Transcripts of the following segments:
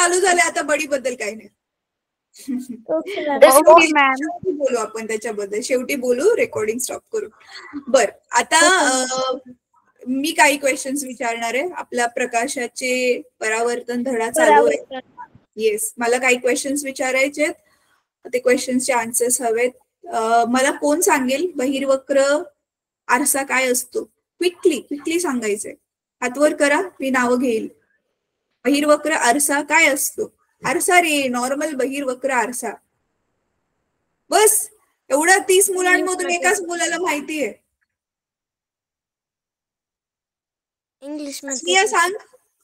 चालू झाले आता बडी बद्दल काही नाही. Okay ma'am. बोलू आपण त्याच्याबद्दल, शेवटी बोलू, रेकॉर्डिंग स्टॉप करू. बर, आता मी काही क्वेश्चन्स विचारणार आहे. आपला प्रकाशाचे परावर्तन धडा चालू आहे. येस, मला काही क्वेश्चन्स विचारायचे, ते क्वेश्चन्सचे आन्सर्स हवेत. मला कोण सांगेल बहिर्वक्र आरसा काय असतो? क्विकली सांगायचंय. हात वर करा, मी नाव घेईल. बहिर्वक्र आरसा काय असतो? आरसा रे, नॉर्मल बहिर्वक्र आरसा. बस एवढा 30 मुलांमधून एकाच मुलाला माहितीये. इंग्लिश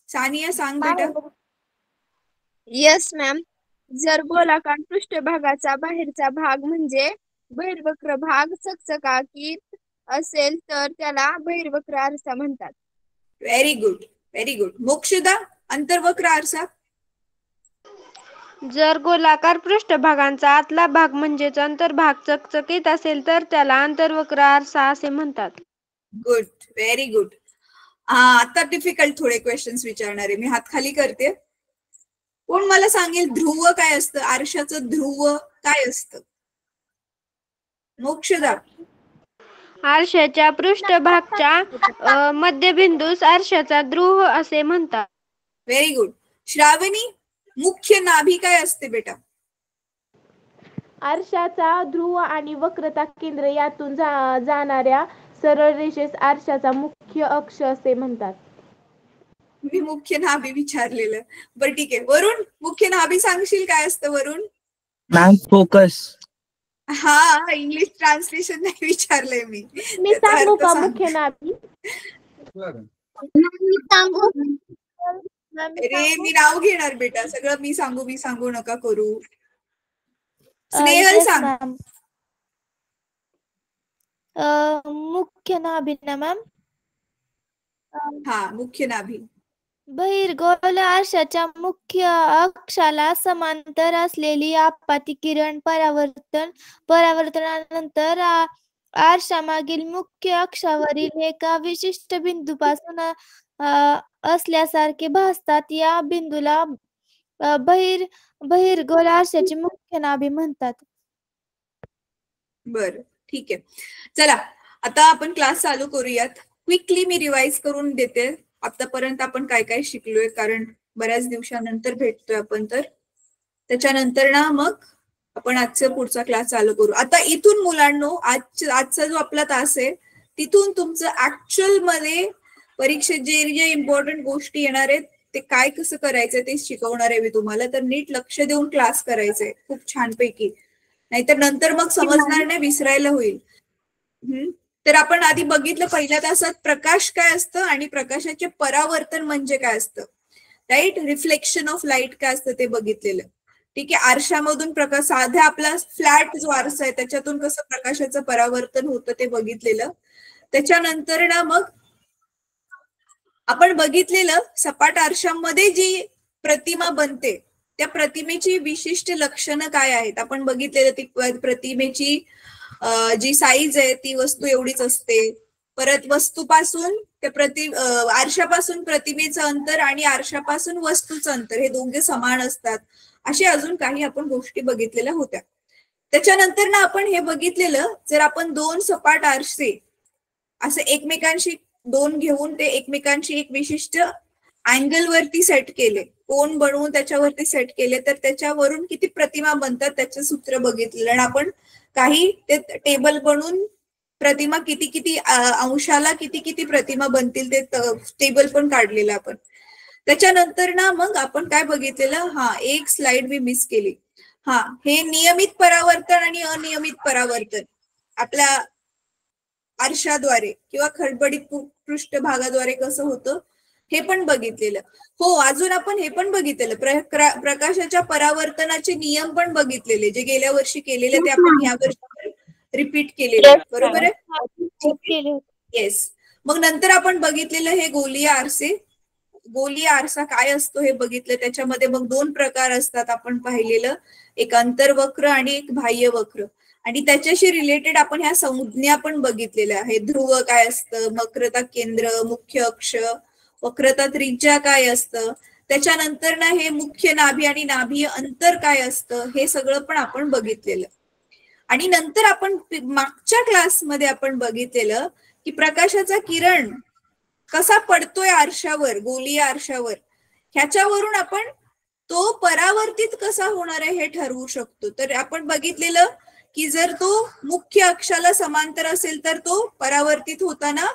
सानिया सांग बेटा. Yes ma'am. जर गोलाकार पृष्ठभागाचा बाहेरचा भाग म्हणजे बहिर्वक्र भाग चकचकाकीत असेल तर त्याला बहिर्वक्र आरसा म्हणतात. Very good. मोक्षदा, अंतर्वक्र आरसा. जर गोलाकार पृष्ठभागांचा आतला भाग म्हणजेच अंतर्भाग चकचकीत असेल तर त्याला अंतर्वक्र आरसा असे म्हणतात. Good, very good. आता डिफिकल्ट थोडे क्वेश्चन्स विचारणार आहे मी. हात खाली करते. कोण मला सांगेल ध्रुव काय असतं? आरशाचं ध्रुव काय असतं? मोक्षदा. आरशाच्या पृष्ठभागाच्या मध्यबिंदूस आरशाचा ध्रुव असे म्हणतात. Very good. श्रावणी, मुख्य नाभी काय असते बेटा? आरशाचा ध्रुव आणि वक्रता केंद्र यातून जाणाऱ्या सरळ रेषेस आरशाचा मुख्य अक्ष असे म्हणतात. मी मुख्य नाभी विचारलेलं. बरं ठीक आहे. वरुण, मुख्य नाभी सांगशील काय असतं वरुण? Ma'am focus. हा, इंग्लिश ट्रान्सलेशन नाही विचारलंय मी. मी सांगू का मुख्य नाभी? अरे मी नाव घेणार बेटा, सगळं मी सांगू नका करू. स्नेहल सांग. मुख्य नाभी ना मॅम? हा, मुख्य नाभी. बहिर्गोल आरशाच्या मुख्य अक्षाला समांतर असलेली आपत्ती किरण परावर्तनानंतर आरशामागील मुख्य अक्षावरील एका विशिष्ट बिंदूपासून असल्यासारखे भासतात. या बिंदूला बहिर्गोल आरशाची मुख्य नाभी म्हणतात. बर, ठीक आहे. चला आता आपण क्लास चालू करूयात. क्विकली मी रिवाइज करून देते आतापर्यंत आपण काय काय शिकलोय, कारण बऱ्याच दिवसानंतर भेटतोय आपण. तर त्याच्यानंतर ना मग आपण आजचा पुढचा क्लास चालू करू. आता इथून मुलांनो, आजचा जो आपला तास आहे तिथून तुमचं ऍक्च्युअल मध्ये परीक्षेत जे इम्पॉर्टंट गोष्टी येणार आहेत ते काय कसं करायचंय ते शिकवणार आहे मी तुम्हाला. तर नीट लक्ष देऊन क्लास करायचंय खूप छानपैकी, नाहीतर नंतर मग समजणार नाही, विसरायला होईल. तर आपण आधी बघितलं पहिल्या तासात प्रकाश काय असतं आणि प्रकाशाचे परावर्तन म्हणजे काय असतं, राईट. रिफ्लेक्शन ऑफ लाईट काय असतं ते बघितलेलं. ठीक आहे. आरशामधून प्रकाश, साध्या आपला फ्लॅट जो आरसा आहे त्याच्यातून कसं प्रकाशाचं परावर्तन होतं ते बघितलेलं. त्याच्यानंतर ना मग आपण बघितलेलं सपाट आरशामध्ये जी प्रतिमा बनते त्या प्रतिमेची विशिष्ट लक्षणं काय आहेत आपण बघितलेलं. ती प्रतिमेची जी साईज आहे ती वस्तू एवढीच असते. परत वस्तूपासून आरशापासून प्रतिमेचं अंतर आणि आरशापासून वस्तूचं अंतर हे दोघे समान असतात. असे अजून काही आपण गोष्टी बघितलेल्या होत्या. त्याच्यानंतर ना आपण हे बघितलेलं, जर आपण दोन सपाट आरसे असे एकमेकांशी दोन घेऊन ते एकमेकांशी एक विशिष्ट अँगल वरती सेट केले, कोन बनवून त्याच्यावरती सेट केले, तर त्याच्यावरून किती प्रतिमा बनतात त्याचं सूत्र बघितलेलं. आणि आपण काही ते टेबल बनवून प्रतिमा किती अंशाला किती प्रतिमा बनतील ते टेबल पण काढलेलं आपण. त्याच्यानंतर ना मग आपण काय बघितलेलं, एक स्लाइड मी मिस केली. हे नियमित परावर्तन आणि अनियमित परावर्तन आपल्या आरशाद्वारे किंवा खडबडीत पृष्ठभागाद्वारे कसं होतं हे पण बघितलेलं. हो, अजून आपण हे पण बघितलेलं, प्रकाशाच्या परावर्तनाचे नियम पण बघितलेले, जे गेल्या वर्षी केलेले ते आपण या वर्षी रिपीट केलेले. बरोबर आहे. येस. मग नंतर आपण बघितलेलं हे गोलीय आरसे. गोलीय आरसा काय असतो हे बघितलं. त्याच्यामध्ये मग दोन प्रकार असतात आपण पाहिलेलं, एक अंतर्वक्र आणि एक बाह्य वक्र. आणि त्याच्याशी रिलेटेड आपण ह्या संज्ञा पण बघितलेल्या आहेत. ध्रुव काय असतं, वक्रता केंद्र, मुख्य अक्ष, वक्रता त्रिज्या काय असतं, त्याच्यानंतर ना हे मुख्य नाभी आणि नाभीय अंतर काय असतं हे सगळं पण आपण बघितलेलं. आणि नंतर आपण मागच्या क्लासमध्ये आपण बघितलेलं की प्रकाशाचा किरण कसा पडतोय आरशावर, गोलीय आरशावर, ह्याच्यावरून आपण तो परावर्तित कसा होणार आहे हे ठरवू शकतो. तर आपण बघितलेलं की जर तो मुख्य अक्षाला समांतर असेल तर तो परावर्तित होताना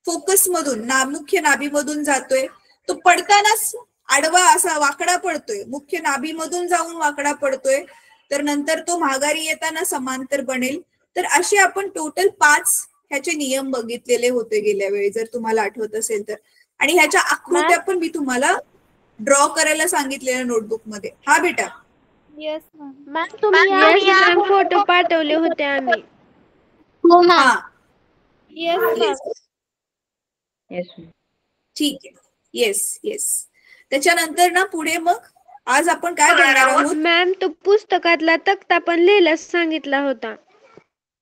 फोकस मधून मुख्य नाभीमधून जातोय. तो पडतानाच आडवा असा वाकडा पडतोय, मुख्य नाभीमधून जाऊन वाकडा पडतोय, तर नंतर तो माघारी येताना समांतर बनेल. तर असे आपण टोटल 5 ह्याचे नियम बघितलेले होते गेल्या वेळी, जर तुम्हाला आठवत असेल तर. आणि ह्याच्या आकृत्या पण मी तुम्हाला ड्रॉ करायला सांगितलेल्या नोटबुक मध्ये. हा बेटा. येस मॅम तुम्ही फोटो पाठवले होते आम्ही. हा येस ठीक आहे. Yes yes. त्याच्यानंतर ना पुढे मग आज आपण काय करणार आहोत? मॅम तो पुस्तकातला तक्ता पण लिहायला सांगितला होता.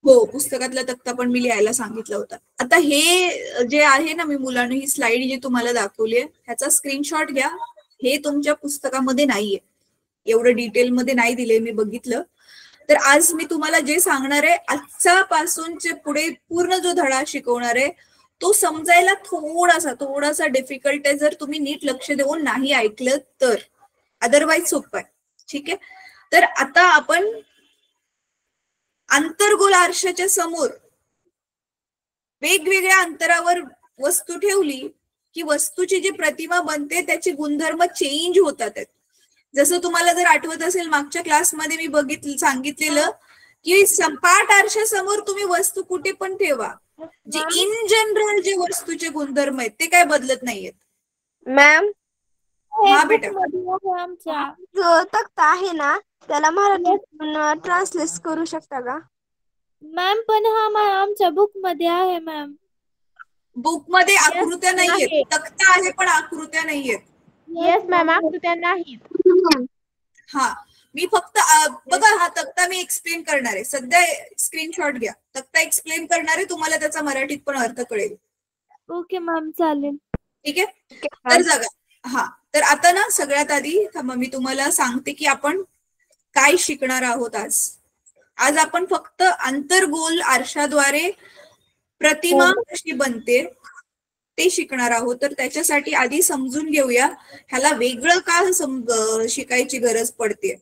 हो, पुस्तकातला तक्ता पण मी लिहायला सांगितला होता. आता हे जे आहे ना, मी मुलांना ही स्लाइड जी तुम्हाला दाखवली आहे ह्याचा स्क्रीनशॉट घ्या. हे तुमच्या पुस्तकामध्ये नाहीये, एवढं डिटेल मध्ये नाही दिले, मी बघितलं. तर आज मी तुम्हाला जे सांगणार आहे आजचा पासूनचे पुढे पूर्ण जो धडा शिकवणार आहे तो समजायला थोडासा डिफिकल्ट आहे जर तुम्ही नीट लक्ष देऊन नाही ऐकलं तर. अदरवाईज सोपं आहे. ठीक आहे. तर आता आपण आंतरगोल आरशाच्या समोर वेगवेगळ्या अंतरावर वस्तू ठेवली की वस्तूची जी प्रतिमा बनते त्याचे गुणधर्म चेंज होतात. जसं तुम्हाला जर आठवत असेल मागच्या क्लासमध्ये मी सांगितलेलं की सपाट आरशासमोर तुम्ही वस्तू कुठे पण ठेवा, जे इन जनरल जे वस्तूचे गुणधर्म आहेत ते काय बदलत नाहीयेत. मॅम हा बेटा. आमच्या जो तक्ता आहे ना त्याला मराठीतून ट्रान्सलेट करू शकता का? मॅम पण हा आमच्या बुक मध्ये आहे मॅम. बुक मध्ये आकृत्या नाहीयेत, आहे. तक्ता आहे पण आकृत्या नाहीयेत. येस मॅम, आकृत्या नाहीत. हा, मी फक्त बघा हा तक्ता मी एक्सप्लेन करणार आहे. सध्या स्क्रीनशॉट घ्या. तक्ता एक्सप्लेन करणार आहे, तुम्हाला त्याचा मराठीत पण अर्थ कळेल. ओके मॅम, चालेल. ठीक आहे. तर जागा. हा, तर आता ना सगळ्यात आधी मी तुम्हाला सांगते की आपण काय शिकणार आहोत आज. आज आपण फक्त आंतरगोल आरशाद्वारे प्रतिमा कशी बनते ते शिकणार आहोत. तर त्याच्यासाठी आधी समजून घेऊया ह्याला वेगळं का शिकायची गरज पडते.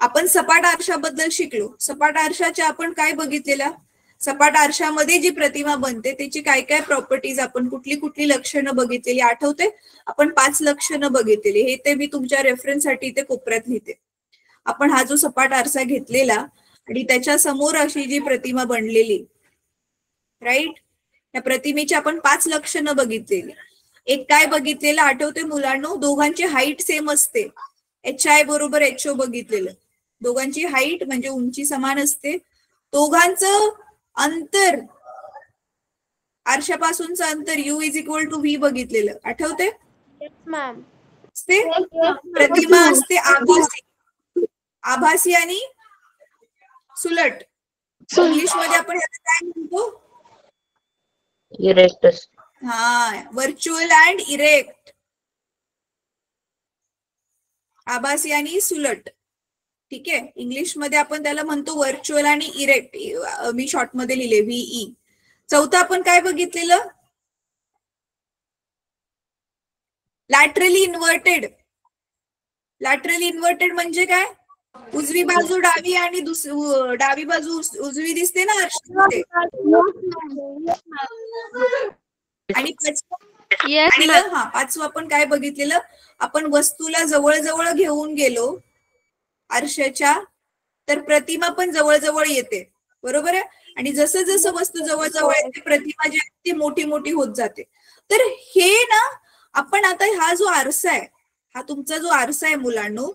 आपण सपाट आरशाबद्दल शिकलो. सपाट आरशाच्या आपण काय बघितलेल्या, सपाट आरशामध्ये जी प्रतिमा बनते त्याची काय काय प्रॉपर्टीज, आपण कुठली कुठली लक्षणं बघितलेली आठवते. आपण 5 लक्षणं बघितलेली. हे ते मी तुमच्या रेफरन्ससाठी इथे कोपऱ्यात लिहिते. आपण हा जो सपाट आरसा घेतलेला आणि त्याच्या समोर अशी जी प्रतिमा बनलेली, राईट, या प्रतिमेची आपण 5 लक्षणं बघितलेली. एक काय बघितलेलं आठवते मुलांनो, दोघांची हाईट सेम असते. HI बरोबर HO बघितलेलं. दोघांची हाईट म्हणजे उंची समान असते. दोघांचं अंतर, आरशापासूनचं अंतर U = V बघितलेलं आठवते. मॅम प्रतिमा असते आभासी आणि सुलट. इंग्लिश मध्ये आपण काय म्हणतो, इरेक्टस. हा, व्हर्च्युअल अँड इरेक्ट. आभासी आणि सुलट. ठीक आहे. इंग्लिश मध्ये आपण त्याला म्हणतो व्हर्च्युअल आणि इरेक्ट. मी शॉर्ट मध्ये लिहिले VE. चौथं आपण काय बघितलेलं, लॅटरली इन्व्हर्टेड. लॅटरली इन्व्हर्टेड म्हणजे काय, उजवी बाजू डावी आणि डावी बाजू उजवी दिसते ना आरशामध्ये. आणि पाचवं आपण काय बघितलेलं, आपण वस्तूला जवळ घेऊन गेलो आरशाच्या तर प्रतिमा पण जवळ येते. बरोबर आहे. आणि जसं जसं वस्तू जवळ येते प्रतिमा जी आहे ती मोठी होत जाते. तर हे ना आपण आता हा जो आरसा आहे, हा तुमचा जो आरसा आहे मुलांनो,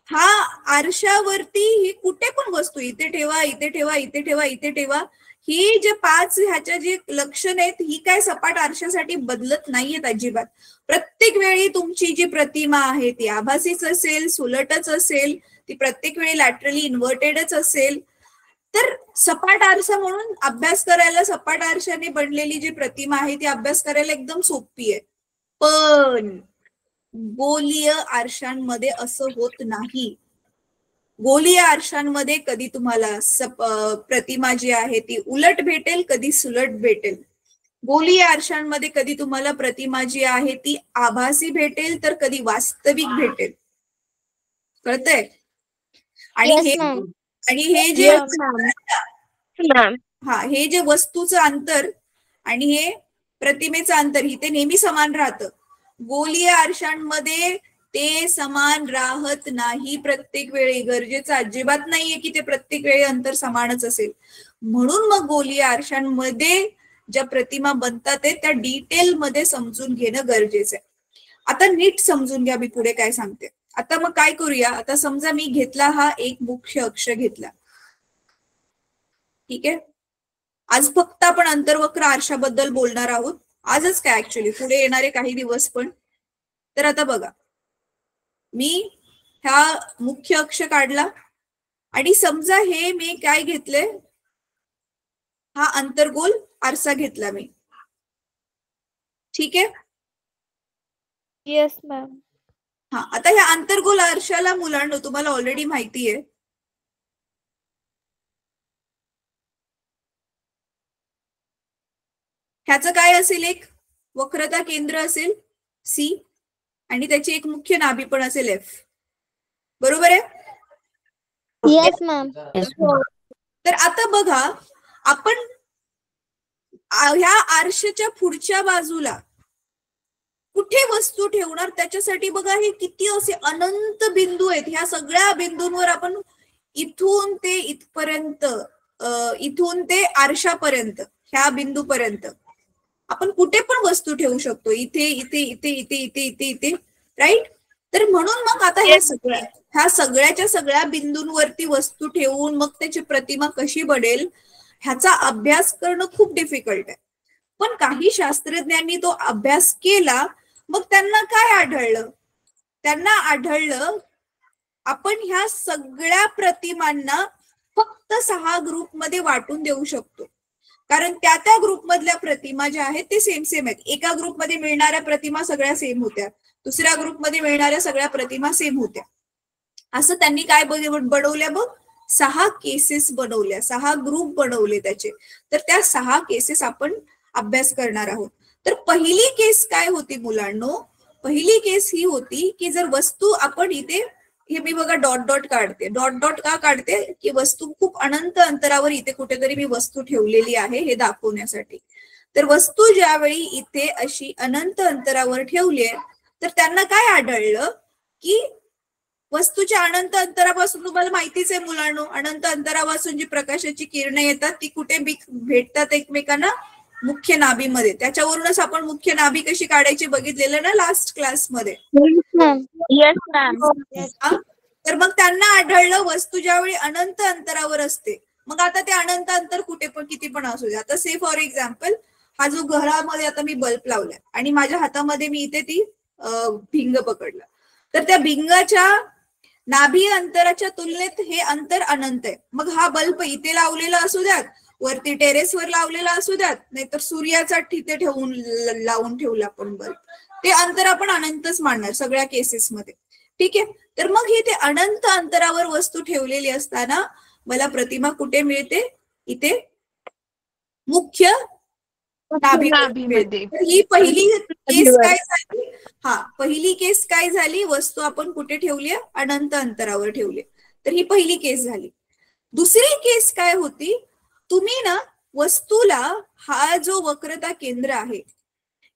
हा आरशावरती ही कुठे पण वस्तू इथे ठेवा, इथे ठेवा, इथे ठेवा, इथे ठेवा, ही जे 5 ह्याच्या जे लक्षण आहेत ही काय सपाट आरशासाठी बदलत नाहीयेत अजिबात. प्रत्येक वेळी तुमची जी प्रतिमा आहे ती आभासीच असेल, सुलटच असेल, ती प्रत्येक वेळी लॅटरली इन्व्हर्टेडच असेल. तर सपाट आरसा म्हणून अभ्यास करायला, सपाट आरशाने बनलेली जी प्रतिमा आहे ती अभ्यास करायला एकदम सोपी आहे. पण गोलीय आरशांमध्ये असं होत नाही. गोलीय आरशांमध्ये कधी तुम्हाला प्रतिमा जी आहे ती उलट भेटेल, कधी सुलट भेटेल. गोलीय आरशांमध्ये कधी तुम्हाला प्रतिमा जी आहे ती आभासी भेटेल, तर कधी वास्तविक भेटेल. कळतंय? आणि हे जे हे जे वस्तूचं अंतर आणि हे प्रतिमेचं अंतर इथे नेहमी समान राहतं. गोलीय आरशांमध्ये ते समान राहत नाही प्रत्येक वेळी. गरजेचं अजिबात नाहीये की ते प्रत्येक वेळी अंतर समानच असेल. म्हणून मग गोलीय आरशांमध्ये ज्या प्रतिमा बनतात त्या डिटेल मध्ये समजून घेणं गरजेचं आहे. आता नीट समजून घ्या मी पुढे काय सांगते. आता मग काय करूया, आता समजा मी घेतला हा एक मुख्य अक्ष घेतला, ठीक आहे. आज फक्त आपण अंतर्वक्र आरशाबद्दल बोलणार आहोत. आजच काय ऍक्च्युली पुढे येणारे काही दिवस पण. तर आता बघा, मी हा मुख्य अक्ष काढला आणि समजा हे मी काय घेतले, हा अंतर्गोल आरसा घेतला मी, ठीक आहे. Yes ma'am. हा, आता ह्या अंतर्गोल आरशाला मुलांनो तुम्हाला ऑलरेडी माहिती आहे, ह्याचं काय असेल, एक वक्रता केंद्र असेल सी आणि त्याची एक मुख्य नाभी पण असेल एफ. बरोबर आहे? Yes ma'am. तर आता बघा, आपण ह्या आरशाच्या पुढच्या बाजूला कुठे वस्तू ठेवणार, त्याच्यासाठी बघा हे किती असे अनंत बिंदू आहेत. ह्या सगळ्या बिंदूंवर आपण इथून ते इथपर्यंत, इथून ते आरशापर्यंत, ह्या बिंदूपर्यंत आपण कुठे पण वस्तू ठेवू शकतो. इथे इथे इथे इथे इथे इथे इथे, राईट. तर म्हणून मग आता ह्या सगळ्याच्या सगळ्या बिंदूंवरती वस्तू ठेवून मग त्याची प्रतिमा कशी बनेल ह्याचा अभ्यास करणं खूप डिफिकल्ट आहे. पण काही शास्त्रज्ञांनी तो अभ्यास केला. मग त्यांना काय आढळलं, त्यांना आढळलं आपण ह्या सगळ्या प्रतिमांना फक्त 6 ग्रुपमध्ये वाटून देऊ शकतो. कारण त्या त्या ग्रुपमधल्या प्रतिमा ज्या आहेत ते सेम सेम आहेत. एका ग्रुपमध्ये मिळणाऱ्या प्रतिमा सगळ्या सेम होत्या, दुसऱ्या ग्रुपमध्ये मिळणाऱ्या सगळ्या प्रतिमा सेम होत्या. असं त्यांनी काय बनवल्या, मग 6 केसेस बनवल्या, 6 ग्रुप बनवले त्याचे. तर त्या 6 केसेस आपण अभ्यास करणार आहोत. तर पहिली केस काय होती मुलांनो, पहिली केस ही होती की जर वस्तू आपण इथे, हे मी बघा डॉट डॉट काढते. डॉट डॉट का काढते, की वस्तू खूप अनंत अंतरावर इथे कुठेतरी मी वस्तू ठेवलेली आहे हे दाखवण्यासाठी. तर वस्तू ज्यावेळी इथे अशी अनंत अंतरावर ठेवली आहे, तर त्यांना काय आढळलं की वस्तूच्या अनंत अंतरापासून, तुम्हाला माहितीच आहे मुलांनो, अनंत अंतरापासून जी प्रकाशाची किरणं येतात ती कुठे भेटतात एकमेकांना, मुख्य नाभीमध्ये. त्याच्यावरूनच आपण मुख्य नाभी कशी काढायची बघितलेलं ना लास्ट क्लासमध्ये. Yes ma'am. तर मग त्यांना आढळलं वस्तू ज्यावेळी अनंत अंतरावर असते, मग आता ते अनंत अंतर कुठे पण किती पण असू दे. आता से फॉर एक्झाम्पल, हा जो घरामध्ये आता मी बल्ब लावलाय आणि माझ्या हातामध्ये मी इथे ती भिंग पकडला, तर त्या भिंगाच्या नाभी अंतराच्या तुलनेत हे अंतर अनंत आहे. मग हा बल्ब इथे लावलेला असू द्यात, वरती टेरेसवर लावलेला असू द्यात, नाहीतर सूर्याचा तिथे लावून ठेवला आपण बल्ब, ते अंतर आपण अनंतच मानणार सगळ्या केसेसमध्ये, ठीक आहे. तर मग हे ते अनंत अंतरावर वस्तू ठेवलेली असताना मला प्रतिमा कुठे मिळते, इथे मुख्य नाभीमध्ये. ही पहिली केस काय झाली, पहिली केस काय झाली, वस्तू आपण कुठे ठेवली, अनंत अंतरावर ठेवली. तर ही पहिली केस झाली. दुसरी केस काय होती, तुम्ही ना वस्तूला हा जो वक्रता केंद्र आहे,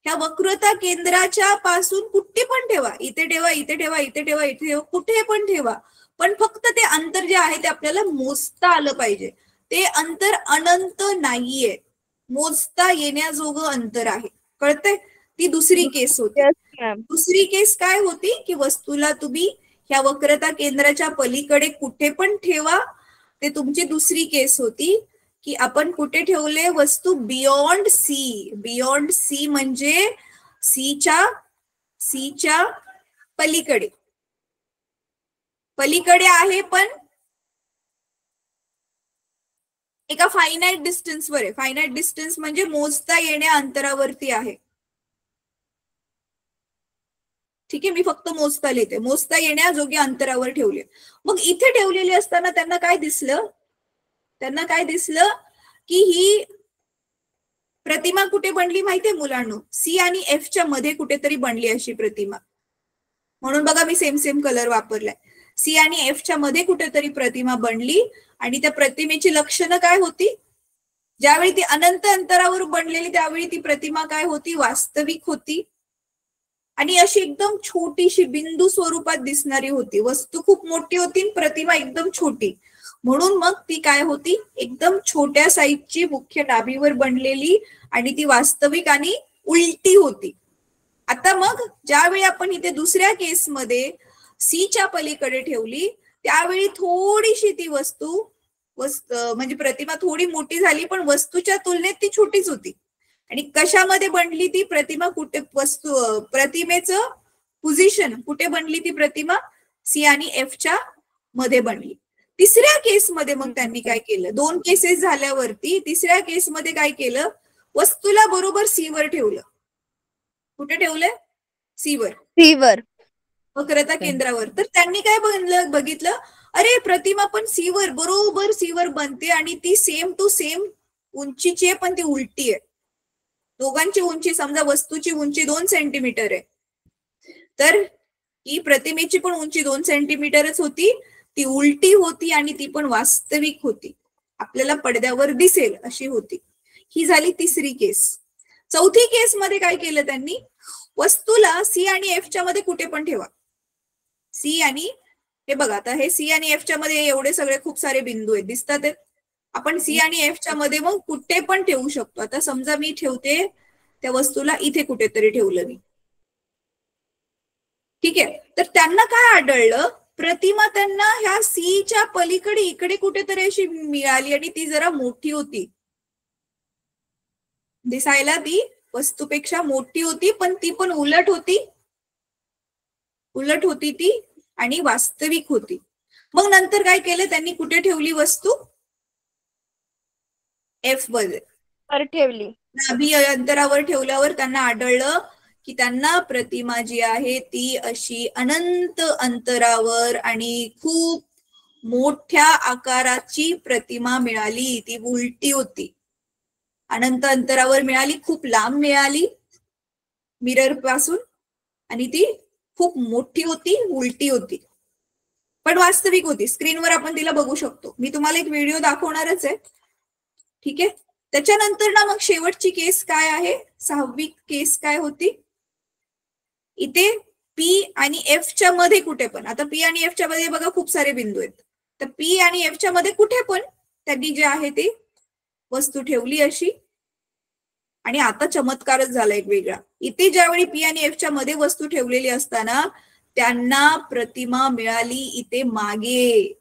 ह्या वक्रता केंद्राच्या पासून कुठे पण ठेवा, इथे ठेवा, इथे ठेवा, इथे ठेवा, इथे ठेवा, कुठे पण ठेवा, पण फक्त ते अंतर जे आहे ते आपल्याला मोजता आलं पाहिजे. ते अंतर अनंत नाहीये, मोजता येण्याजोगं अंतर आहे. कळतंय? ती दुसरी केस होती. दुसरी केस काय होती, की वस्तूला तुम्ही ह्या वक्रता केंद्राच्या पलीकडे कुठे पण ठेवा, ते तुमची दुसरी केस होती. की आपण कुठे ठेवले वस्तू, बियॉन्ड सी. बियॉन्ड सी म्हणजे सीच्या पलीकडे, पलीकडे आहे पण एका फायनाइट डिस्टन्सवर आहे. फायनाइट डिस्टन्स म्हणजे मोजता येण्या अंतरावरती आहे. ठीक आहे, मी फक्त मोजता लिहिते, मोजता येण्याजोगे अंतरावर ठेवले. मग इथे ठेवलेली असताना त्यांना काय दिसलं, की ही प्रतिमा कुठे बनली माहितीये मुलांनो, सी आणि एफ च्या मध्ये कुठेतरी बनली अशी प्रतिमा. म्हणून बघा मी सेम कलर वापरलाय. सी आणि एफ च्या मध्ये कुठेतरी प्रतिमा बनली आणि त्या प्रतिमेची लक्षणं काय होती, ज्यावेळी ती अनंत अंतरावर बनलेली त्यावेळी ती प्रतिमा काय होती, वास्तविक होती आणि अशी एकदम छोटीशी बिंदू स्वरूपात दिसणारी होती. वस्तू खूप मोठी होती, प्रतिमा एकदम छोटी, म्हणून मग ती काय होती, एकदम छोट्या साईजची मुख्य नाभीवर बनलेली आणि ती वास्तविक आणि उलटी होती. आता मग ज्यावेळी आपण इथे दुसऱ्या केसमध्ये सीच्या पलीकडे ठेवली त्यावेळी थोडीशी ती वस्तू म्हणजे प्रतिमा थोडी मोठी झाली, पण वस्तूच्या तुलनेत ती छोटीच होती. आणि कशामध्ये बनली ती प्रतिमा, कुठे प्रतिमेचं पोझिशन कुठे बनली ती प्रतिमा, सी आणि एफ च्या मध्ये बनली. तिसऱ्या केसमध्ये मग त्यांनी काय केलं, 2 केसेस झाल्यावरती तिसऱ्या केसमध्ये काय केलं, वस्तूला बरोबर सी वर ठेवलं. कुठे ठेवलंय, सी वर, वक्रता केंद्रावर. तर त्यांनी काय बघितलं, अरे प्रतिमा पण बरोबर सी वर बनते आणि ती सेम टू सेम उंचीची आहे, पण ती उलटी आहे. दोघांची उंची, समजा वस्तूची उंची 2 सेंटीमीटर आहे, तर ही प्रतिमेची पण उंची 2 सेंटीमीटरच होती, ती उलटी होती आणि ती पण वास्तविक होती, आपल्याला पडद्यावर दिसेल अशी होती. ही झाली तिसरी केस. चौथी केस मध्ये काय केलं त्यांनी, वस्तूला सी आणि एफ च्या मध्ये कुठे पण ठेवा. सी आणि हे बघा, आता हे सी आणि एफ च्या मध्ये एवढे सगळे खूप सारे बिंदू आहेत, दिसतात आहेत. आपण सी आणि एफ च्या मध्ये मग कुठे पण ठेवू शकतो. आता समजा मी ठेवते त्या वस्तूला इथे कुठेतरी ठेवलं मी, ठीक आहे. तर त्यांना काय आढळलं, प्रतिमा त्यांना ह्या सीच्या पलीकडे इकडे कुठेतरी अशी मिळाली आणि ती जरा मोठी होती, दिसायला ती वस्तूपेक्षा मोठी होती, पण ती पण उलट होती ती आणि वास्तविक होती. मग नंतर काय केलं त्यांनी, कुठे ठेवली वस्तू, एफ वर ठेवली. नाभी अंतरावर ठेवल्यावर त्यांना आढळलं की त्यांना प्रतिमा जी आहे ती अशी अनंत अंतरावर आणि खूप मोठ्या आकाराची प्रतिमा मिळाली. ती उलटी होती, अनंत अंतरावर मिळाली, खूप लांब मिळाली मिरर पासून आणि ती खूप मोठी होती, उलटी होती, पण वास्तविक होती. स्क्रीनवर आपण तिला बघू शकतो. मी तुम्हाला एक व्हिडिओ दाखवणारच आहे, ठीक आहे. त्याच्यानंतर ना मग शेवटची केस काय आहे, 6वी केस काय होती, इथे पी आणि एफ च्या मध्ये कुठे पण, आता पी आणि एफ च्या मध्ये बघा खूप सारे बिंदू आहेत, तर पी आणि एफ च्या मध्ये कुठे पण त्यांनी जे आहे ते वस्तू ठेवली अशी. आणि आता चमत्कारच झाला एक वेगळा, इथे ज्यावेळी पी आणि एफ च्या मध्ये वस्तू ठेवलेली असताना त्यांना प्रतिमा मिळाली इथे मागे.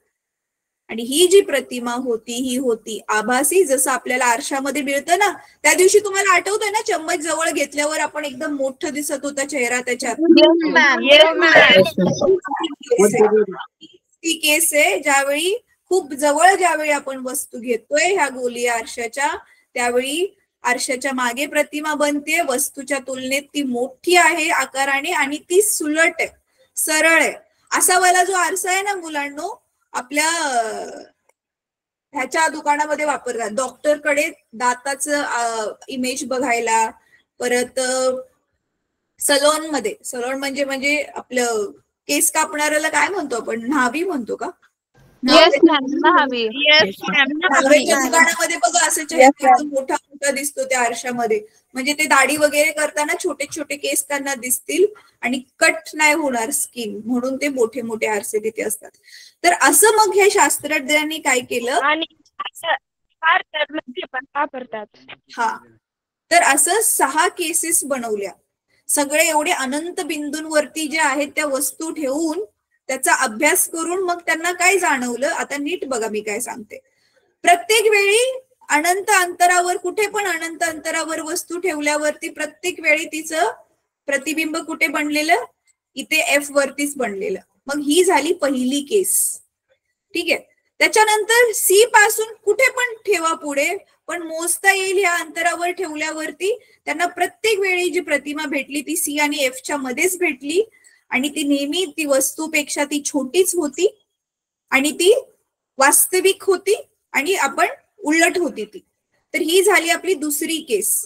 आणि ही जी प्रतिमा होती ही होती आभासी, जसं आपल्याला आरशामध्ये मिळतं ना. त्या दिवशी तुम्हाला आठवतंय ना, चम्मच जवळ घेतल्यावर आपण एकदम मोठं दिसत होता चेहरा त्याच्यात, ती केस आहे ज्यावेळी खूप जवळ ज्यावेळी आपण वस्तू घेतोय ह्या गोलीय आरशाच्या, त्यावेळी आरशाच्या मागे प्रतिमा बनते, वस्तूच्या तुलनेत ती मोठी आहे आकाराने आणि ती सुलट आहे, सरळ आहे. असा वाला जो आरसा आहे ना मुलांनो, आपल्या ह्याच्या दुकानामध्ये वापरतात, डॉक्टरकडे दाताचं इमेज बघायला, परत सलोन म्हणजे आपलं केस कापणाऱ्याला काय म्हणतो आपण, न्हावी म्हणतो का, दुकानामध्ये बघा असं चेहरा मोठा मोठा दिसतो त्या आरशामध्ये, म्हणजे ते दाढी वगैरे करताना छोटे छोटे केस त्यांना दिसतील आणि कट नाही होणार स्किन, म्हणून ते मोठे मोठे आरसे तिथे असतात. तर असं मग हे शास्त्रज्ञांनी काय केलं, आणि वापरतात. हा, तर असं 6 केसेस बनवल्या, सगळे एवढे अनंत बिंदूंवरती जे आहेत त्या वस्तू ठेवून त्याचा अभ्यास करून मग त्यांना काय जाणवलं, आता नीट बघा मी काय सांगते. प्रत्येक वेळी अनंत अंतरावर, कुठे पण अनंत अंतरावर वस्तू ठेवल्यावरती प्रत्येक वेळी तिचं प्रतिबिंब कुठे बनलेलं, इथे एफ वरतीच बनलेलं. मग ही झाली पहिली केस, ठीक आहे. त्याच्यानंतर सी पासून कुठे पण ठेवा पुढे, पण मोजता येईल ह्या अंतरावर ठेवल्यावरती त्यांना प्रत्येक वेळी जी प्रतिमा भेटली ती सी आणि एफ च्या मध्येच भेटली आणि ती नेहमी ती वस्तूपेक्षा ती छोटीच होती आणि ती वास्तविक होती आणि आपण उलट होती ती. तर ही झाली आपली दुसरी केस.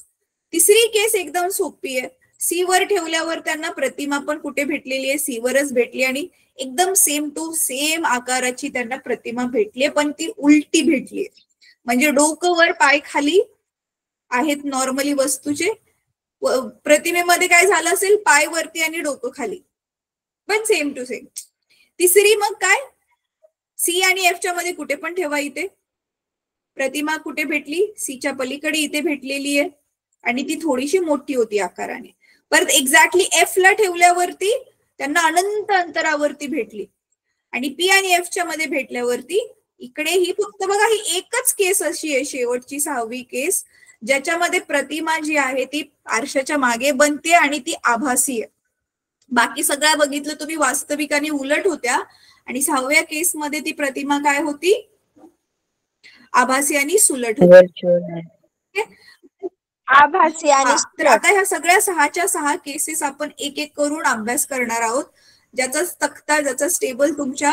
तिसरी केस एकदम सोपी आहे. सी वर ठेवल्यावर त्यांना प्रतिमा पण कुठे भेटलेली आहे, सी वरच भेटली आणि एकदम सेम टू सेम आकाराची त्यांना प्रतिमा भेटली, पण ती उलटी भेटली. म्हणजे डोकं वर पाय खाली आहेत नॉर्मली वस्तूचे, प्रतिमेमध्ये काय झालं असेल, पाय वरती आणि डोकं खाली, पण सेम टू सेम. तिसरी मग काय, सी आणि एफ च्या मध्ये कुठे पण ठेवा, इथे प्रतिमा कुठे भेटली, सीच्या पलीकडे इथे भेटलेली आहे आणि ती थोडीशी मोठी होती आकाराने. परत एक्झॅक्टली एफ ला ठेवल्यावरती त्यांना अनंत अंतरावरती भेटली आणि पी आणि एफ च्या मध्ये भेटल्यावरती इकडे ही फक्त बघा ही एकच केस अशी आहे, शेवटची 6वी केस, ज्याच्यामध्ये प्रतिमा जी आहे ती आरशाच्या मागे बनते आणि ती आभासी आहे. बाकी सगळ्या बघितलं तुम्ही वास्तविक आणि उलट होत्या आणि 6व्या केस मध्ये ती प्रतिमा काय होती, आभासी आणि सुलट होती. आभासी आणि तर आता ह्या सगळ्या 6च्या 6 केसेस आपण एक एक करून अभ्यास करणार आहोत, ज्याचा तक्ता ज्याचा स्टेबल तुमच्या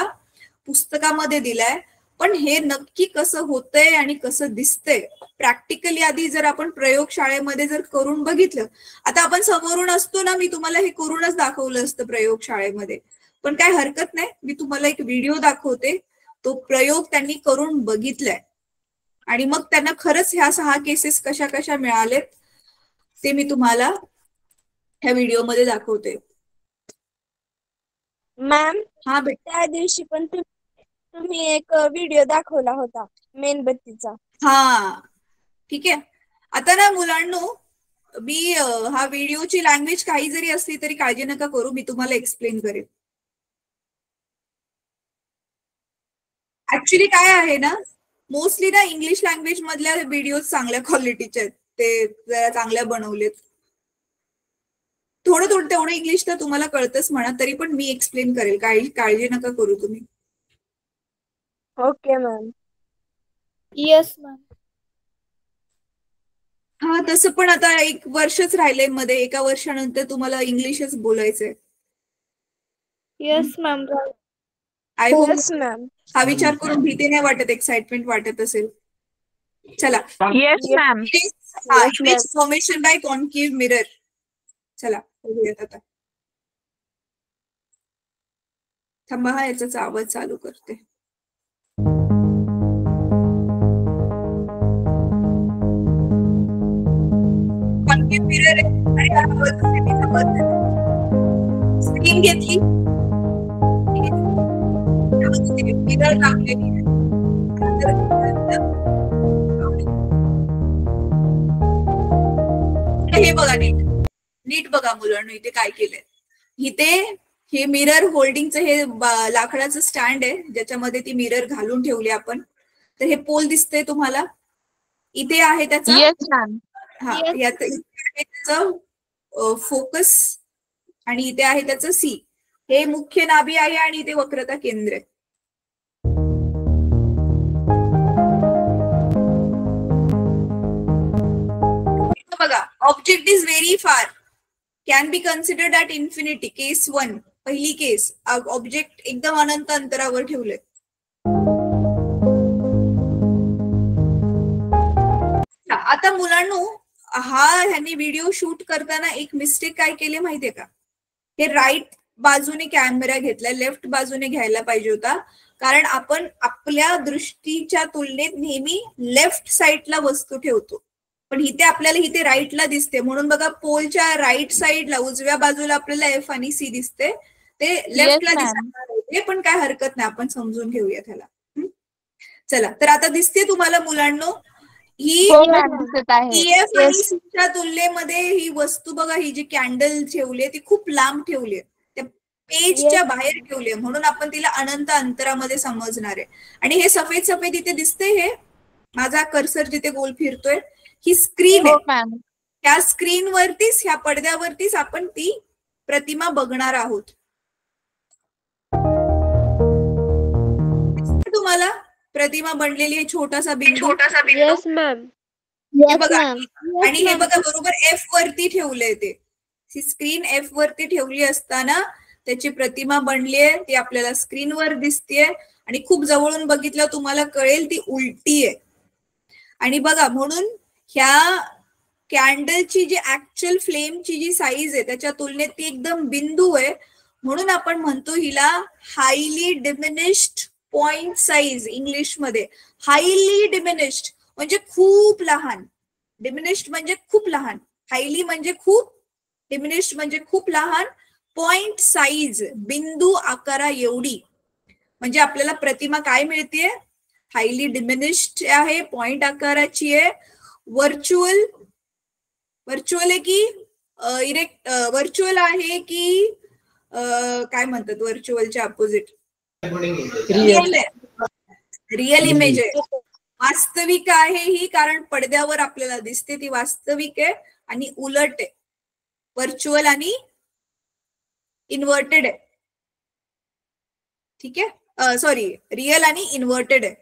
पुस्तकामध्ये दिलाय. पण हे नक्की कसं होतंय आणि कसं दिसतंय प्रॅक्टिकली आधी जर आपण प्रयोगशाळेमध्ये जर करून बघितलं, आता आपण समोरून असतो ना, मी तुम्हाला हे करूनच दाखवलं असतं प्रयोगशाळेमध्ये, पण काय हरकत नाही, मी तुम्हाला एक व्हिडिओ दाखवते, तो प्रयोग त्यांनी करून बघितलाय आणि मग त्यांना खरंच ह्या 6 केसेस कशा कशा मिळालेत ते मी तुम्हाला ह्या व्हिडिओमध्ये दाखवते. मॅम, हा बेटा, त्या दिवशी पण तुम्ही एक व्हिडिओ दाखवला होता मेणबत्तीचा. हा ठीक आहे. आता ना मुलांनो, मी हा व्हिडिओची लँग्वेज काही जरी असली तरी काळजी नका करू, मी तुम्हाला एक्सप्लेन करेन. ऍक्च्युली काय आहे ना, मोस्टली ना इंग्लिश लँग्वेज मधल्या व्हिडिओ चांगल्या क्वालिटीचे आहेत, ते जरा चांगल्या बनवलेत. थोडं थोडं तेवढं इंग्लिश तर तुम्हाला कळतच म्हणा, तरी पण मी एक्सप्लेन करेल, काळजी नका करू तुम्ही. Okay ma'am. Yes ma'am. हा, तसं पण आता 1 वर्षच राहिलंय मध्ये, 1 वर्षानंतर तुम्हाला इंग्लिशच बोलायचंय. Yes ma'am. I hope yes ma'am. हा विचार करून भीती नाही वाटत, एक्साइटमेंट वाटत असेल. चला, येस मॅम. हा, image formation by concave mirror. चला बघूयात आता. थांबा, हा याचा आवाज चालू करते. कॉन्केव्ह मिरर स्क्रीन घेतली, मिरर लावलेली आहे. हे बघा, नीट बघा मुलांना, इथे काय केलंय. इथे हे मिरर होल्डिंगचं हे लाकडाचं स्टँड आहे, ज्याच्यामध्ये ती मिरर घालून ठेवली आपण. तर हे पोल दिसतंय तुम्हाला, इथे आहे त्याचा, येस मॅम. हा, यात त्याचं फोकस आणि इथे आहे त्याचं सी. हे मुख्य नाभी आहे आणि इथे वक्रता केंद्र आहे. बघा, object is very far, can be considered at infinity. Case 1, पहिली केस, ऑब्जेक्ट एकदम अनंत अंतरावर ठेवले. आता मुलांनो, ह्यांनी व्हिडिओ शूट करताना एक मिस्टेक काय केली माहितीये का, हे राईट बाजूने कॅमेरा घेतला, लेफ्ट बाजूने घ्यायला पाहिजे होता, कारण आपण आपल्या दृष्टीच्या तुलनेत नेहमी लेफ्ट साईडला वस्तू ठेवतो, पण इथे आपल्याला इथे राईटला दिसते, म्हणून बघा पोलच्या राईट साईडला उजव्या बाजूला आपल्याला एफ आणि सी दिसते, ते लेफ्टला दिसते, पण काय हरकत नाही, आपण समजून घेऊया त्याला. चला, तर आता दिसते तुम्हाला मुलांनो, ही दिसत आहे. एफ आणि सीच्या तुलनेमध्ये ही वस्तू बघा, ही जी कॅन्डल ठेवली ती खूप लांब ठेवली, त्या पेजच्या बाहेर ठेवली, म्हणून आपण तिला अनंत अंतरामध्ये समजणार आहे. आणि हे सफेद सफेद इथे दिसते, हे माझा कर्सर जिथे गोल फिरतोय, ही स्क्रीन आहे. त्या स्क्रीनवरतीच, ह्या पडद्यावरतीच आपण ती प्रतिमा बघणार आहोत. तुम्हाला प्रतिमा बनलेली आहे, छोटासा बिंदू. Yes ma'am. बघा, आणि हे बघा बरोबर एफ वरती ठेवलंय, ते स्क्रीन एफ वरती ठेवली असताना त्याची प्रतिमा बनली आहे, ती आपल्याला स्क्रीनवर दिसतेय आणि खूप जवळून बघितलं तुम्हाला कळेल ती उलटी आहे. आणि बघा, म्हणून ह्या कॅन्डलची जी ऍक्च्युअल फ्लेमची जी साईज आहे त्याच्या तुलनेत ती एकदम बिंदू आहे, म्हणून आपण म्हणतो हिला हायली डिमिनिश्ड पॉइंट साईज. इंग्लिशमध्ये हायली डिमिनिश्ड म्हणजे खूप लहान, डिमिनिश्ड म्हणजे खूप लहान, हायली म्हणजे खूप, डिमिनिश्ड म्हणजे खूप लहान, पॉइंट साईज बिंदू आकारा एवढी. म्हणजे आपल्याला प्रतिमा काय मिळतेय, हायली डिमिनिश्ड आहे, पॉइंट आकाराची आहे, व्हर्च्युअल आहे की इरेक्ट, व्हर्च्युअल आहे की काय म्हणतात व्हर्च्युअलच्या अपोजिट, रिअल इमेज आहे, वास्तविक आहे ही, कारण पडद्यावर आपल्याला दिसते ती वास्तविक आहे, आणि उलट आहे, व्हर्च्युअल आणि इन्व्हर्टेड आहे. ठीक आहे, सॉरी, रिअल आणि इन्व्हर्टेड आहे.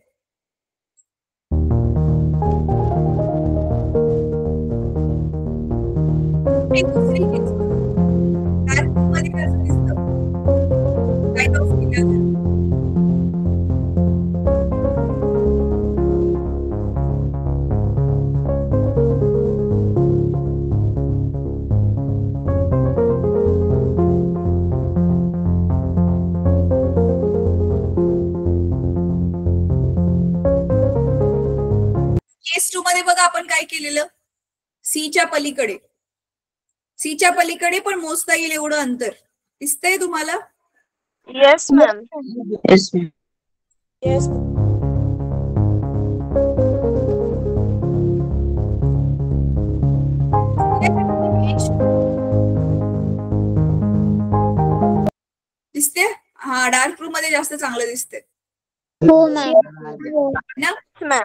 केस 2 मध्ये बघा आपण काय केलेलं, सीच्या पलीकडे पण मोजता येईल एवढं अंतर दिसतंय तुम्हाला? Yes ma'am. Yes, ma'am. Yes. दिसते? हा, डार्क रूम मध्ये जास्त चांगलं दिसते हो मॅम. ना.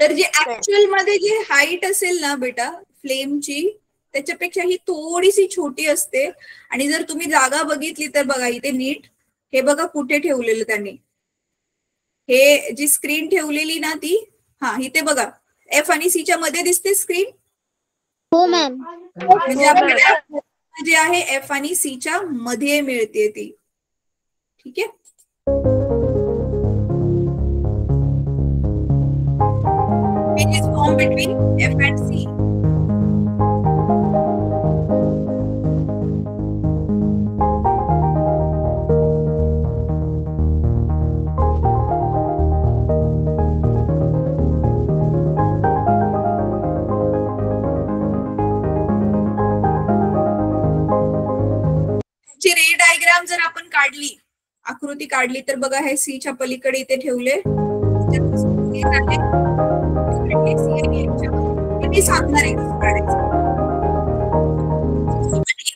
तर जे ऍक्च्युअल मध्ये जे हाईट असेल ना बेटा फ्लेमची, त्याच्यापेक्षा ही थोडीशी छोटी असते. आणि जर तुम्ही जागा बघितली तर बघा इथे नीट, हे बघा कुठे ठेवलेलं त्यांनी, हे जी स्क्रीन ठेवलेली ना ती, हा इथे बघा एफ आणि सी च्या मध्ये दिसते स्क्रीन. हो मॅम. म्हणजे आपल्याला जे आहे एफ आणि सी च्या मध्ये मिळते ती. ठीक आहे, which is formed between F and C. Ray diagram जर आपण काढली, आकृती काढली तर बघा हे सी च्या पलीकडे इथे ठेवले, सांगणार आहे कसं काढायचं.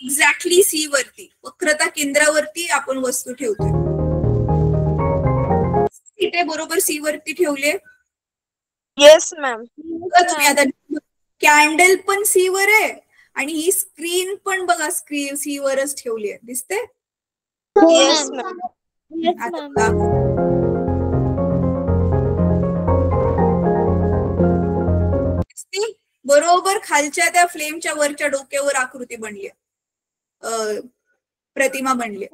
एक्झॅक्टली सी वरती, वक्रता केंद्रावरती आपण वस्तू ठेवतोय. इथे बरोबर सी वरती ठेवले. Yes ma'am. तुम्ही आता कॅन्डल पण सी वर आहे आणि ही स्क्रीन पण बघा स्क्रीन सी वरच ठेवली आहे, दिसते? Yes ma'am. बरोबर खालच्या त्या फ्लेमच्या वरच्या डोक्यावर आकृती बनली, प्रतिमा बनली.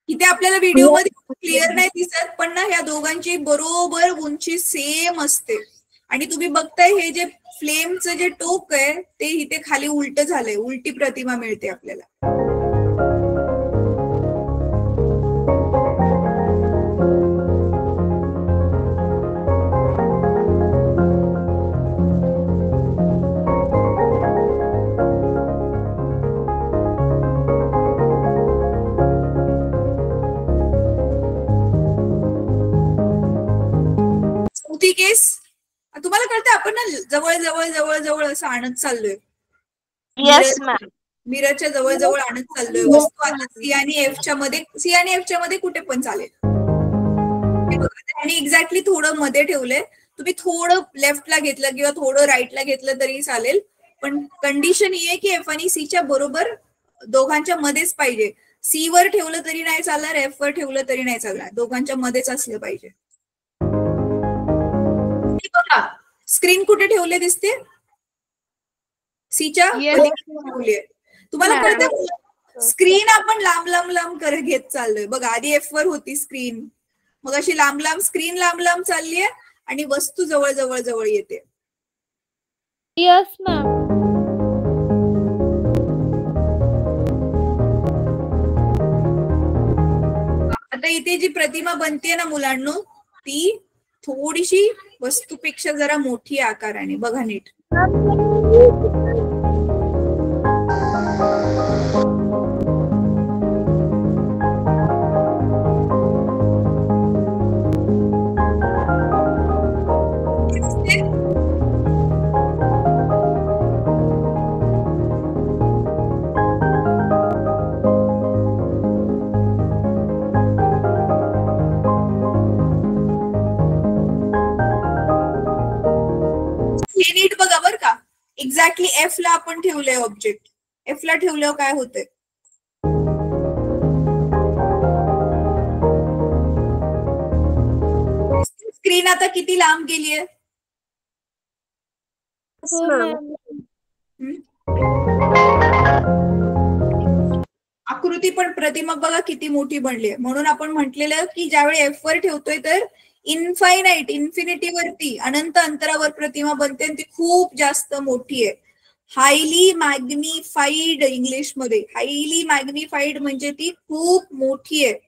इथे आपल्याला व्हिडिओ मध्ये क्लिअर नाही दिसत, पण ना ह्या दोघांची बरोबर उंची सेम असते. आणि तुम्ही बघताय हे जे फ्लेमचं जे टोक आहे ते इथे खाली उलट झालंय, उलटी प्रतिमा मिळते आपल्याला. चौथी केस तुम्हाला कळतं, आपण ना जवळ जवळ जवळ जवळ असं आणत चाललोय, मिररच्या जवळ जवळ आणत चाललोय वस्तू. आता सी आणि एफ च्या मध्ये कुठे पण चालेल. आणि एक्झॅक्टली थोडं मध्ये ठेवलंय, तुम्ही थोडं लेफ्टला घेतलं किंवा थोडं राईटला घेतलं तरी चालेल, पण कंडिशन ही आहे की एफ आणि सी च्या बरोबर दोघांच्या मध्येच पाहिजे. सी वर ठेवलं तरी नाही चालणार, एफ वर ठेवलं तरी नाही चालणार, दोघांच्या मध्येच असलं पाहिजे. बघा स्क्रीन कुठे ठेवले दिसते? सीच्या ठेवली आहे. तुम्हाला कळतं स्क्रीन आपण लांब लांब लांब करत घेत चाललोय बघा. आधी F वर होती स्क्रीन, मग अशी लांब लांब स्क्रीन लांब लांब चालली आहे आणि वस्तू जवळ जवळ जवळ येते. Yes ma'am. आता इथे जी प्रतिमा बनते ना मुलांनो, ती थोडीशी वस्तूपेक्षा जरा मोठी आकाराने. बघा नीट. हे नीट बघा बर का. एक्झॅक्टली F ला आपण ठेवलंय ऑब्जेक्ट. F ला ठेवल्यावर काय होतंय? स्क्रीन आता किती लांब गेलीये? हो मॅम. आकृती पण प्रतिमा बघा किती मोठी बनली. म्हणून आपण म्हटलेलं की ज्यावेळी F वर ठेवतोय तर इन्फायनाइट इन्फिनिटी वरती अनंत अंतरावर प्रतिमा बनते आणि ती खूप जास्त मोठी आहे. हायली मॅग्निफाईड इंग्लिश मध्ये. हायली मॅग्निफाईड म्हणजे ती खूप मोठी आहे.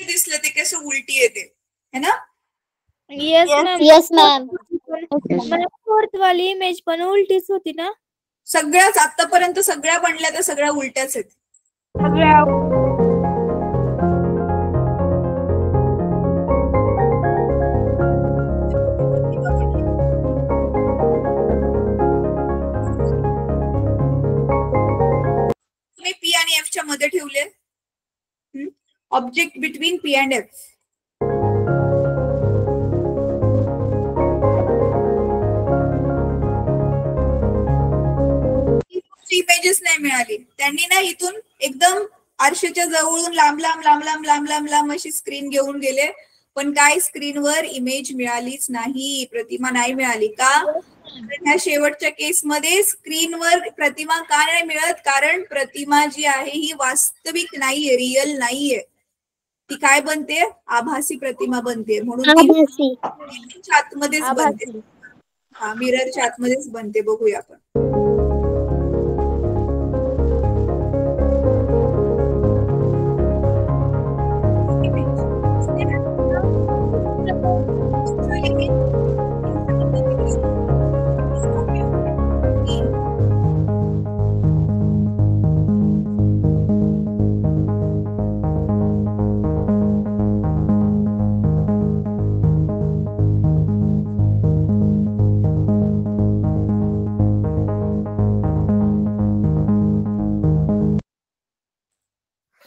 दिसलं ते कसं उलटी येते है ना? Yes ma'am. Yes ma'am. मला फोर्थ वाली इमेज पण उलटीच होती ना? सगळ्याच आतापर्यंत सगळ्या बनल्या त्या सगळ्या उलट्याच आहेत. तुम्ही P आणि F च्या मध्ये ठेवले. Object between P and F. Images नाही मिळाली त्यांनी ना. इथून एकदम आरशाच्या जवळून लांब लांब लांब लांब लांब लांब लांब अशी स्क्रीन घेऊन गेले, पण काय स्क्रीनवर इमेज मिळालीच नाही, प्रतिमा नाही मिळाली. का? ह्या शेवटच्या केसमध्ये स्क्रीनवर प्रतिमा का नाही मिळत? कारण प्रतिमा जी आहे ही वास्तविक नाहीये, रिअल नाहीये. ती काय बनते? आभासी प्रतिमा बनते. म्हणून ती आतमध्येच बनते. हा, मिररच्या आतमध्येच बनते. बघूया आपण.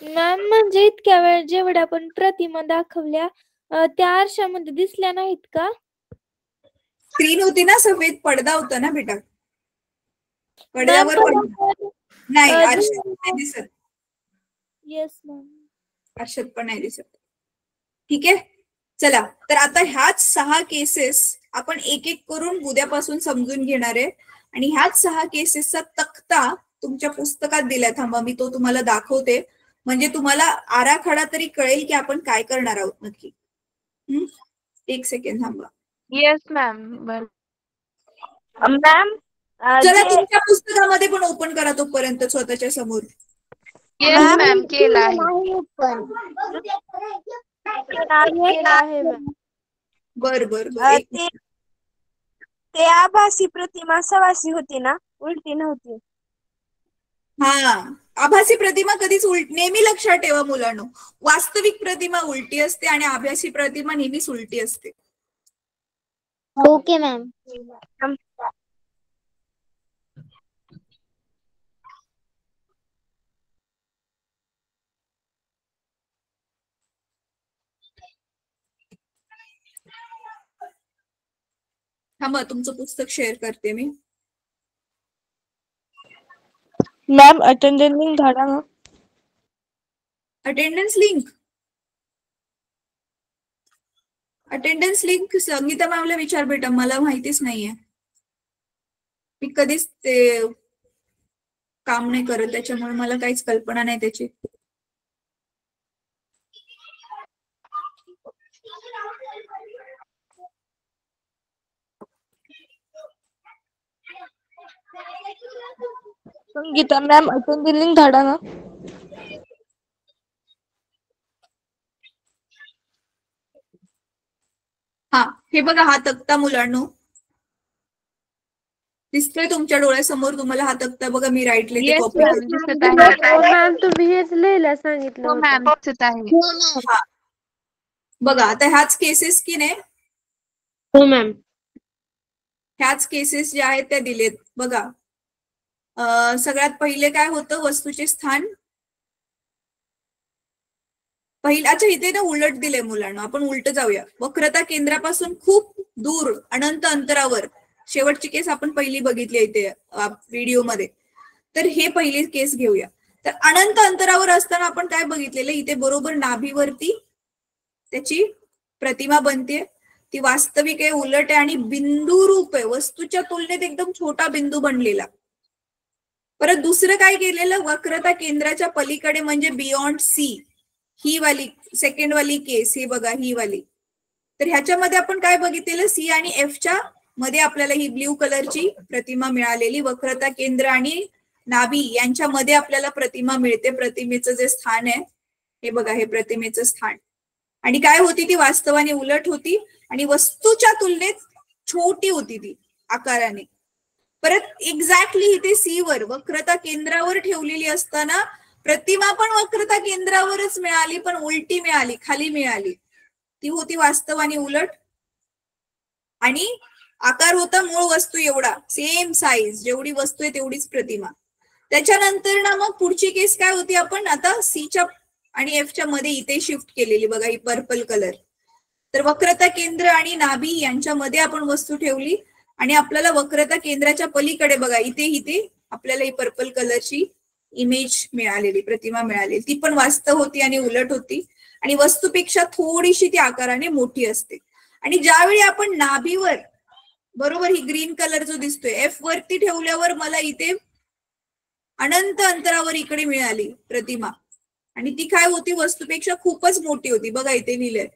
मॅम म्हणजे इतक्या वेळ जेवढ्या आपण प्रतिमा दाखवल्या त्या आरशामध्ये दिसल्या नाहीत का? स्क्रीन होती ना, सफेद पडदा होता ना बेटा. पडद्यावर नाही, आरशात नाही दिसत. Yes ma'am. आरशात पण नाही दिसत. ठीक आहे, चला. तर आता ह्याच 6 केसेस आपण एक एक करून उद्यापासून समजून घेणार आहे आणि ह्याच 6 केसेसचा तक्ता तुमच्या पुस्तकात दिलाय. थांबा, मी तो तुम्हाला दाखवते, म्हणजे तुम्हाला आराखडा तरी कळेल की आपण काय करणार आहोत नक्की. एक सेकंड थांबा. Yes ma'am. मॅम चला, तुमच्या पुस्तकामध्ये पण ओपन करा तोपर्यंत स्वतःच्या समोर. येस मॅम, केला आहे. बर बर बर. ते आभासी प्रतिमा सवासी होती ना, उलटी नव्हती. हा, आभासी प्रतिमा कधीच नेहमी लक्षात ठेवा मुलांनो. वास्तविक प्रतिमा उलटी असते आणि आभासी प्रतिमा नेहमीच उलटी असते. Okay ma'am. थांबा, तुमचं पुस्तक शेअर करते मी. मॅम अटेंडन्स लिंक धाडा ना. अटेंडन्स लिंक संगीता मॅमला विचार बेटा, मला माहितीच नाहीये. मी कधीच ते काम नाही करत, त्याच्यामुळे मला काहीच कल्पना नाही त्याची. संगीता मॅम अटेंडन्स लिंक धाडा ना. हा, हे बघा हा तक्ता मुलांनो, दिसतोय तुमच्या डोळ्यासमोर तुम्हाला हा तक्ता बघा. मी राईटले ते येस कॉपी मॅम, दिसत आहे. मॅम तुम्ही हेच लिहायला सांगितलं हो होतं. मॅम, दिसत आहे. बघा. आता ह्याच केसेस की नाही, हो मॅम. ह्याच केसेस ज्या आहेत त्या दिलेत बघा. सगळ्यात पहिले काय होतं, वस्तूचे स्थान. अच्छा इथे ना उलट दिले मुलांना, आपण उलट जाऊया. वक्रता केंद्रापासून खूप दूर अनंत अंतरावर, शेवटची केस आपण पहिली बघितली इथे व्हिडिओमध्ये. तर हे पहिली केस घेऊया. तर अनंत अंतरावर असताना आपण काय बघितलेलं, इथे बरोबर नाभीवरती त्याची प्रतिमा बनते. ती वास्तविक आहे, उलट आहे आणि बिंदू रूप आहे, वस्तूच्या तुलनेत एकदम छोटा बिंदू बनलेला. परत दुसरं काय केलेलं, वक्रता केंद्राच्या पलीकडे म्हणजे बियॉन्ड सी, ही वाली सेकंड वाली केस, हे बघा ही वाली. तर ह्याच्यामध्ये आपण काय बघितलेलं, सी आणि एफच्या मध्ये आपल्याला ही ब्ल्यू कलरची प्रतिमा मिळालेली. वक्रता केंद्र आणि नाभी यांच्यामध्ये आपल्याला प्रतिमा मिळते. प्रतिमेचं जे स्थान आहे हे बघा, हे प्रतिमेचं स्थान. आणि काय होती ती, वास्तवाने उलट होती आणि वस्तूच्या तुलनेत छोटी होती ती आकाराने. परत एक्झॅक्टली इथे सी वर वक्रता केंद्रावर ठेवलेली असताना प्रतिमा पण वक्रता केंद्रावरच मिळाली, पण उलटी मिळाली, खाली मिळाली. ती होती वास्तवाने उलट आणि आकार होता मूळ वस्तू एवढा, सेम साईज, जेवढी वस्तू आहे तेवढीच प्रतिमा. त्याच्यानंतर ना मग पुढची केस काय होती, आपण आता सीच्या आणि एफच्या मध्ये इथे शिफ्ट केलेली बघा, ही पर्पल कलर. तर वक्रता केंद्र आणि नाभी यांच्यामध्ये आपण वस्तू ठेवली आणि आपल्याला वक्रता केंद्राच्या पलीकडे बघा, इथे आपल्याला ही पर्पल कलरची इमेज मिळालेली, प्रतिमा मिळालेली. ती पण वास्तव होती आणि उलट होती आणि वस्तूपेक्षा थोडीशी ती आकाराने मोठी असते. आणि ज्यावेळी आपण नाभीवर बरोबर ही ग्रीन कलर जो दिसतोय, एफ वरती ठेवल्यावर मला इथे अनंत अंतरावर इकडे मिळाली प्रतिमा आणि ती काय होती, वस्तूपेक्षा खूपच मोठी होती. बघा इथे लिहिलंय,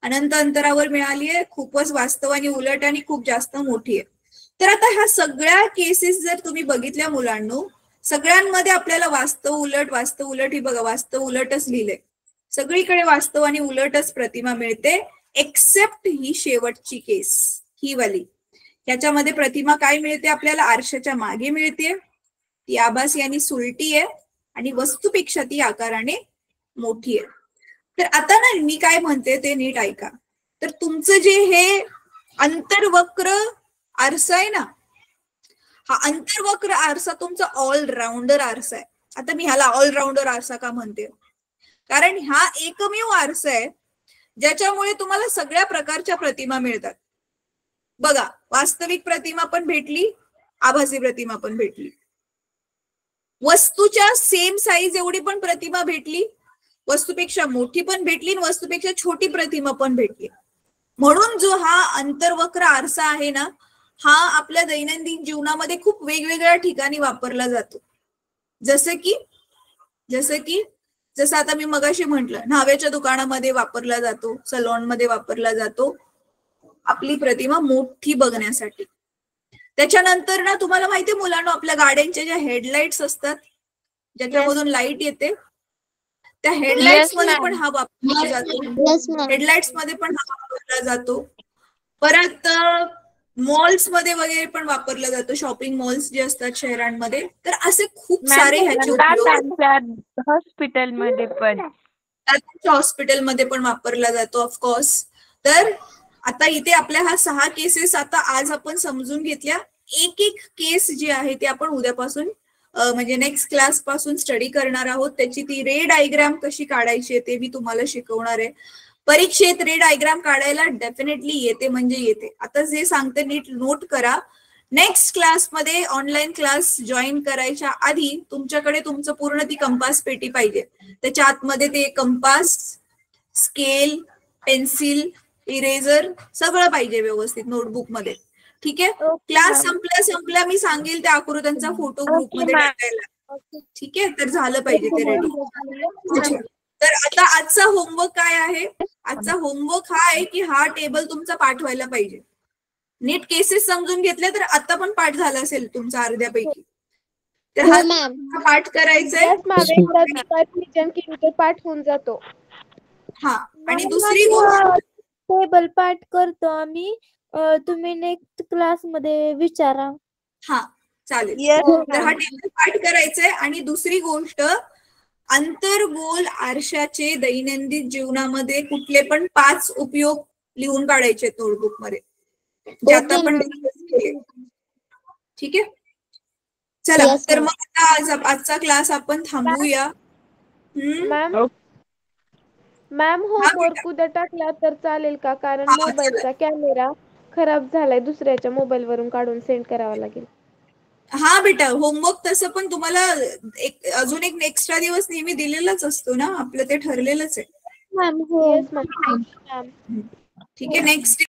अनंत अंतरावर मिळाली आहे, खूपच वास्तवाने उलट आणि खूप जास्त मोठी आहे. तर आता ह्या सगळ्या केसेस जर तुम्ही बघितल्या मुलांनो, सगळ्यांमध्ये आपल्याला वास्तव उलट ही बघा, वास्तव उलटच लिहिलंय. सगळीकडे वास्तव आणि उलटच प्रतिमा मिळते, एक्सेप्ट ही शेवटची केस, ही वाली. याच्यामध्ये प्रतिमा काय मिळते आपल्याला, आरशाच्या मागे मिळते. ती आभासी आणि सुलटी आहे आणि वस्तूपेक्षा ती आकाराने मोठी आहे. तर आता ना मी काय म्हणते ते नीट ऐका. तर तुमचं जे हे अंतर्वक्र आरसा आहे ना, हा अंतर्वक्र आरसा तुमचा ऑलराऊंडर आरसा आहे. आता मी ह्याला ऑलराऊंडर आरसा का म्हणते, कारण हा एकमेव आरसा आहे ज्याच्यामुळे तुम्हाला सगळ्या प्रकारच्या प्रतिमा मिळतात. बघा, वास्तविक प्रतिमा पण भेटली, आभासी प्रतिमा पण भेटली, वस्तूच्या सेम साईज एवढी पण प्रतिमा भेटली, वस्तूपेक्षा मोठी पण भेटली, वस्तूपेक्षा छोटी प्रतिमा पण भेटली. म्हणून जो हा अंतर्वक्र आरसा आहे ना, हा आपल्या दैनंदिन जीवनामध्ये खूप वेगवेगळ्या ठिकाणी वापरला जातो. जसं आता मी मगाशी म्हटलं, न्हाव्याच्या दुकानामध्ये वापरला जातो, सलॉन मध्ये वापरला जातो आपली प्रतिमा मोठी बघण्यासाठी. त्याच्यानंतर ना तुम्हाला माहितीये मुलांना, आपल्या गाड्यांच्या ज्या हेडलाइट्स असतात ज्याच्यामधून लाईट येते, त्या हेडलाइट्स मध्ये पण हा वापरला जातो. हेडलाइट्स मध्ये पण हा वापरला जातो. परत मॉल्स मध्ये वगैरे पण वापरला जातो, शॉपिंग मॉल्स जे असतात शहरांमध्ये. तर असे खूप सारे ह्याचे उपयोग हॉस्पिटलमध्ये पण, हॉस्पिटलमध्ये पण वापरला जातो ऑफकोर्स. तर आता इथे आपल्या हा 6 केसेस आता आज आपण समजून घेतल्या. एक केस जी आहे ती आपण उद्यापासून म्हणजे नेक्स्ट क्लास पासून स्टडी करणार आहोत. त्याची ती रे डायग्राम कशी काढायची ते मी तुम्हाला शिकवणार आहे. परीक्षेत रे डायग्राम काढायला डेफिनेटली येते म्हणजे येते. आता जे सांगते नीट नोट करा. नेक्स्ट क्लासमध्ये ऑनलाईन क्लास जॉईन करायच्या आधी तुमच्याकडे तुमचं पूर्ण ती कंपास पेटी पाहिजे. त्याच्या आतमध्ये ते कंपास, स्केल, पेन्सिल, इरेझर सगळं पाहिजे व्यवस्थित नोटबुक मध्ये. ठीक आहे. क्लास संपल्या मी सांगेल त्या आकृत्यांचा फोटो ग्रुपमध्ये टाकायला. ठीक आहे. तर झालं पाहिजे ते रेडी. तर आता आजचा होमवर्क काय आहे? आजचा होमवर्क हा आहे की हा टेबल तुमचा पाठ व्हायला पाहिजे. नीट केसेस समजून घेतल्या तर आता पण पाठ झाला असेल तुमचा अर्ध्यापैकी. तर हा पाठ करायचा पाठ होऊन जातो. हा. आणि दुसरी गोष्ट टेबल पाठ करतो आम्ही. तुम्ही नेक्स्ट क्लास मध्ये विचारा. हा चालेल. तर हा टेबल पाठ करायचंय. आणि दुसरी गोष्ट, आंतरगोल आरशाचे दैनंदिन जीवनामध्ये कुठले पण 5 उपयोग लिहून काढायचे नोटबुक मध्ये, जे आता आपण डिस्कस केले. ठीक आहे. चला तर मग आता आजचा क्लास आपण थांबवूया. मॅम होमवर्क उद्या टाकला तर चालेल का? कारण मोबाईलचा कॅमेरा खराब झालाय, दुसऱ्याच्या मोबाईल वरून काढून सेंड करावा लागेल. हा बेटा, होमवर्क तसं पण तुम्हाला अजून एक एक्स्ट्रा दिवस नेहमी दिलेलाच असतो ना, आपलं ते ठरलेलंच आहे. मॅम हो. Yes ma'am. ठीक आहे. नेक्स्ट